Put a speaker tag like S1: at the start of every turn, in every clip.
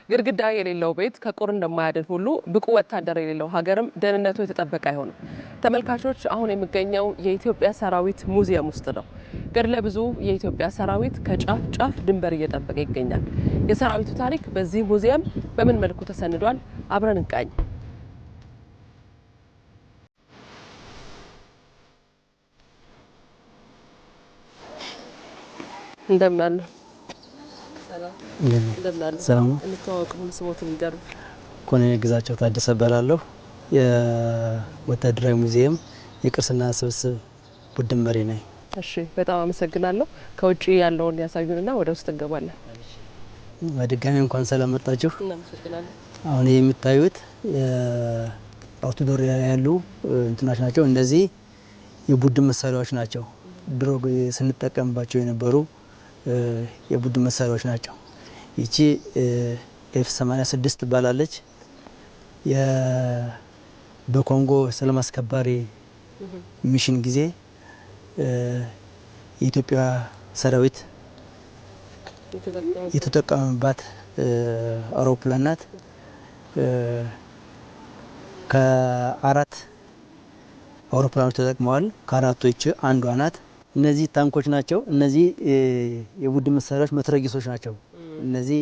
S1: ግድግዳ የሌለው ቤት ከቁር እንደማያድን ሁሉ ብቁ ወታደር የሌለው ሀገርም ደህንነቱ የተጠበቀ አይሆንም። ተመልካቾች አሁን የሚገኘው የኢትዮጵያ ሰራዊት ሙዚየም ውስጥ ነው። ገድለ ብዙ የኢትዮጵያ ሰራዊት ከጫፍ ጫፍ ድንበር እየጠበቀ ይገኛል። የሰራዊቱ ታሪክ በዚህ ሙዚየም በምን መልኩ ተሰንዷል? አብረን እንቃኝ። እንደምን
S2: ሰላም
S1: እንተዋወቅም ስሞት የሚገርም
S2: ኮሎኔል ግዛቸው ታደሰ እባላለሁ። የወታደራዊ ሙዚየም የቅርስና ስብስብ ቡድን መሪ ነኝ።
S1: እሺ፣ በጣም አመሰግናለሁ። ከውጪ ያለውን ያሳዩንና ወደ ውስጥ እንገባለን።
S2: በድጋሚ እንኳን ሰላም መጣችሁ።
S1: እናመሰግናለን።
S2: አሁን የምታዩት አውትዶር ያሉ እንትናች ናቸው። እነዚህ የቡድን መሳሪያዎች ናቸው። ድሮ ስንጠቀምባቸው የነበሩ የቡድን መሳሪያዎች ናቸው። ይቺ F86 ትባላለች። በኮንጎ ሰላም አስከባሪ ሚሽን ጊዜ የኢትዮጵያ ሰራዊት የተጠቀመባት አውሮፕላን ናት። ከአራት አውሮፕላኖች ተጠቅመዋል። ከአራቶች አንዷ ናት። እነዚህ ታንኮች ናቸው። እነዚህ የቡድን መሳሪያዎች መትረጊሶች ናቸው። እነዚህ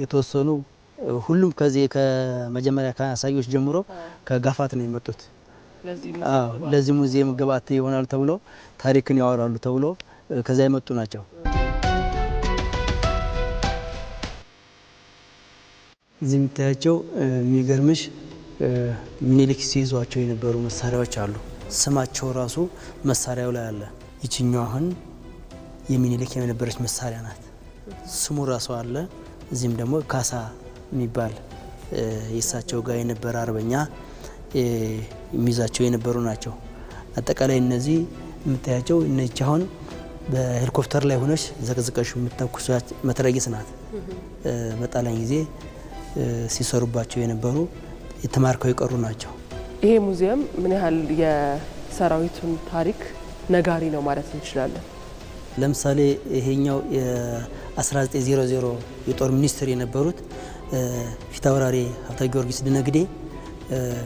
S2: የተወሰኑ ሁሉም ከዚህ ከመጀመሪያ ከአሳዮች ጀምሮ ከጋፋት ነው የመጡት። ለዚህ ሙዚየም ግብዓት ይሆናሉ ተብሎ ታሪክን ያወራሉ ተብሎ ከዛ የመጡ ናቸው። እዚህ የምታያቸው የሚገርምሽ ሚኒሊክ ሲይዟቸው የነበሩ መሳሪያዎች አሉ። ስማቸው ራሱ መሳሪያው ላይ አለ። ይችኛው አሁን የሚኒሊክ የነበረች መሳሪያ ናት። ስሙ ራሱ አለ። እዚህም ደግሞ ካሳ የሚባል የእሳቸው ጋር የነበረ አርበኛ የሚይዛቸው የነበሩ ናቸው። አጠቃላይ እነዚህ የምታያቸው እነዚህ አሁን በሄሊኮፕተር ላይ ሆነሽ ዘቅዝቀሽ የምትተኩሷት መትረጊስ ናት። በጣሊያን ጊዜ ሲሰሩባቸው የነበሩ የተማርከው የቀሩ ናቸው።
S1: ይሄ ሙዚየም ምን ያህል የሰራዊቱን ታሪክ ነጋሪ ነው ማለት እንችላለን?
S2: ለምሳሌ ይሄኛው የ1900 የጦር ሚኒስትር የነበሩት ፊታውራሪ ሀብተ ጊዮርጊስ ድነግዴ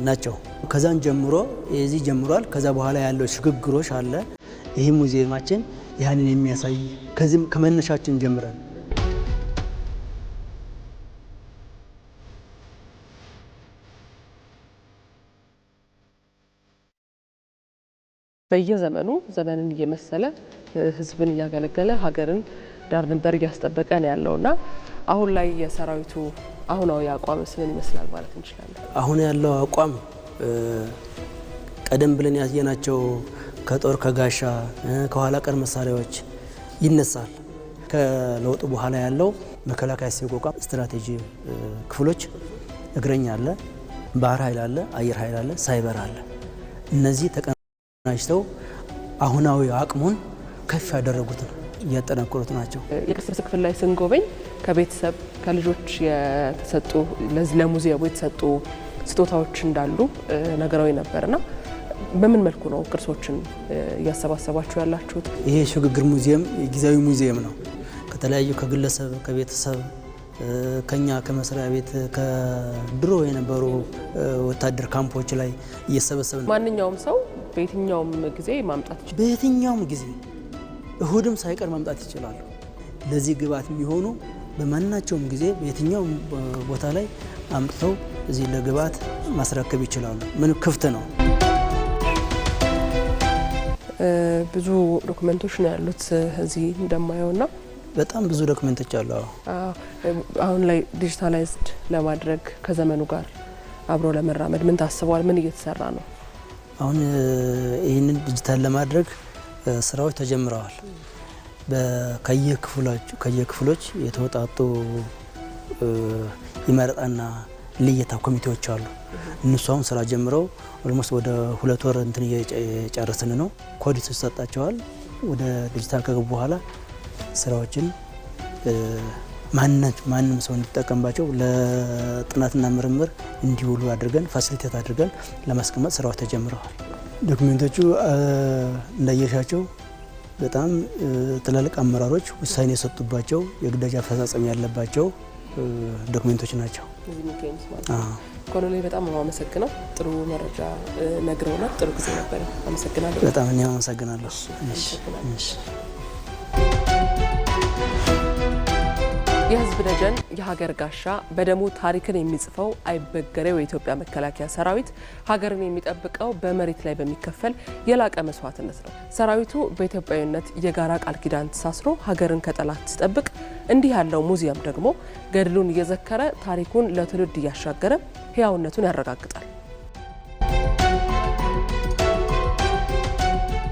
S2: ናቸው። ከዛን ጀምሮ የዚህ ጀምሯል። ከዛ በኋላ ያለው ሽግግሮች አለ። ይህ ሙዚየማችን ያንን የሚያሳይ ከዚህም ከመነሻችን ጀምረን
S1: በየዘመኑ ዘመንን እየመሰለ ህዝብን እያገለገለ ሀገርን ዳር ድንበር እያስጠበቀ ነው ያለውና አሁን ላይ የሰራዊቱ አሁናዊ አቋም ምን ይመስላል ማለት እንችላለን?
S2: አሁን ያለው አቋም ቀደም ብለን ያየናቸው ከጦር ከጋሻ ከኋላ ቀር መሳሪያዎች ይነሳል። ከለውጡ በኋላ ያለው መከላከያ ሲቋቋም ስትራቴጂ ክፍሎች እግረኛ አለ፣ ባህር ኃይል አለ፣ አየር ኃይል አለ፣ ሳይበር አለ። እነዚህ ናቸው አሁናዊ አቅሙን ከፍ ያደረጉት ነው፣ እያጠናከሩት ናቸው።
S1: የቅርስ ክፍል ላይ ስንጎበኝ ከቤተሰብ ከልጆች የተሰጡ ለሙዚየሙ የተሰጡ ስጦታዎች እንዳሉ ነገራዊ ነበርና በምን መልኩ ነው ቅርሶችን እያሰባሰባችሁ ያላችሁት?
S2: ይሄ ሽግግር ሙዚየም ጊዜያዊ ሙዚየም ነው። ከተለያዩ ከግለሰብ ከቤተሰብ ከኛ ከመስሪያ ቤት ከድሮ የነበሩ ወታደር ካምፖች ላይ እየሰበሰበ ነው።
S1: ማንኛውም ሰው በየትኛውም ጊዜ ማምጣት ይችላል።
S2: በየትኛውም ጊዜ እሁድም ሳይቀር ማምጣት ይችላሉ። ለዚህ ግብዓት የሚሆኑ በማናቸውም ጊዜ በየትኛውም ቦታ ላይ አምጥተው እዚህ ለግብዓት ማስረከብ ይችላሉ። ምን ክፍት ነው።
S1: ብዙ ዶክመንቶች ነው ያሉት እዚህ እንደማየውና
S2: በጣም ብዙ ዶክመንቶች አሉ።
S1: አሁን ላይ ዲጂታላይዝድ ለማድረግ ከዘመኑ ጋር አብሮ ለመራመድ ምን ታስቧል? ምን እየተሰራ ነው?
S2: አሁን ይህንን ዲጂታል ለማድረግ ስራዎች ተጀምረዋል። ከየክፍሎች የተወጣጡ የመረጣና ልየታ ኮሚቴዎች አሉ። እነሱ አሁን ስራ ጀምረው ኦልሞስት ወደ 2 ወር እንትን እየጨረስን ነው። ኮድ ይሰጣቸዋል። ወደ ዲጂታል ከገቡ በኋላ ስራዎችን ማንም ሰው እንዲጠቀምባቸው ለጥናትና ምርምር እንዲውሉ አድርገን ፋሲሊቴት አድርገን ለማስቀመጥ ስራዎች ተጀምረዋል። ዶክመንቶቹ እንዳየሻቸው በጣም ትላልቅ አመራሮች ውሳኔ የሰጡባቸው የግዳጅ አፈጻጸም ያለባቸው ዶክመንቶች ናቸው።
S1: ኮሎኔል በጣም ነው አመሰግናለሁ። ጥሩ መረጃ ነግረውናል። ጥሩ ጊዜ ነበር። አመሰግናለሁ።
S2: በጣም እኔ አመሰግናለሁ። እሺ
S1: የህዝብ ደጀን የሀገር ጋሻ በደሙ ታሪክን የሚጽፈው አይበገሬው የኢትዮጵያ መከላከያ ሰራዊት ሀገርን የሚጠብቀው በመሬት ላይ በሚከፈል የላቀ መስዋዕትነት ነው። ሰራዊቱ በኢትዮጵያዊነት የጋራ ቃል ኪዳን ተሳስሮ ሀገርን ከጠላት ሲጠብቅ፣ እንዲህ ያለው ሙዚየም ደግሞ ገድሉን እየዘከረ ታሪኩን ለትውልድ እያሻገረ ህያውነቱን ያረጋግጣል።